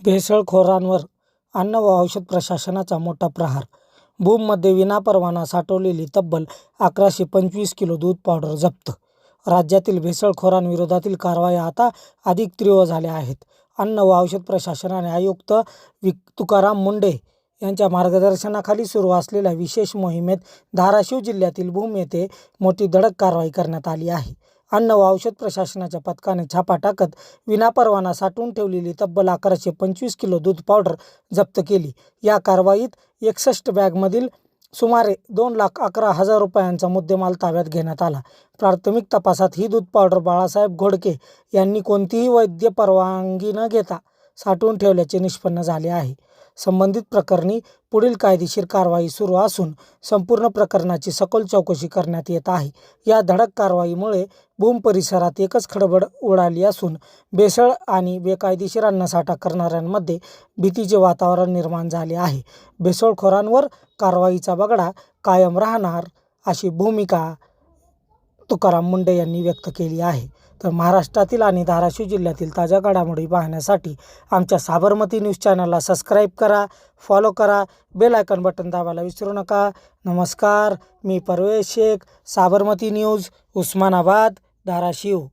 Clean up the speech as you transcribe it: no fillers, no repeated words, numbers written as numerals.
भेसळखोरांवर अन्न व औषध प्रशासनाचा मोठा प्रहार. भूममध्ये विनापरवाना साठवलेली तब्बल 1125 किलो दूध पावडर जप्त. राज्यातील भेसळखोरांविरोधातील कारवाया आता अधिक तीव्र झाल्या आहेत. अन्न व औषध प्रशासनाने आयुक्त तुकाराम मुंढे यांच्या मार्गदर्शनाखाली सुरू असलेल्या विशेष मोहिमेत धाराशिव जिल्ह्यातील भूम येथे मोठी धडक कारवाई करण्यात आली आहे. अन्न व औषध प्रशासनाच्या पथकाने छापा टाकत विनापरवाना साठवून ठेवलेली तब्बल 1125 किलो दूध पावडर जप्त केली. या कारवाईत 61 बॅगमधील सुमारे 2,11,000 रुपयांचा मुद्देमाल ताब्यात घेण्यात आला. प्राथमिक तपासात ही दूध पावडर बाळासाहेब घोडके यांनी कोणतीही वैध परवानगी न घेता साठवून ठेवल्याचे निष्पन्न झाले आहे. संबंधित प्रकरणी पुढील कायदेशीर कारवाई सुरू असून संपूर्ण प्रकरणाची सखोल चौकशी करण्यात येत आहे. या धडक कारवाईमुळे भूम परिसरात एकच खळबळ उडाली असून भेसळ आणि बेकायदेशीर अन्नसाठा करणाऱ्यांमध्ये भीतीचे वातावरण निर्माण झाले आहे. भेसळखोरांवर कारवाईचा बगडा कायम राहणार अशी भूमिका तुकाराम मुंढे यांनी व्यक्त केली आहे. तर महाराष्ट्रातील आणि धाराशिव जिल्ह्यातील ताज्या घडामोडी पाहण्यासाठी आमच्या साबरमती न्यूज चॅनलला सबस्क्राईब करा, फॉलो करा, बेल आयकॉन बटन दाबायला विसरू नका. नमस्कार, मी परवेश शेख, साबरमती न्यूज, उस्मानाबाद, धाराशिव.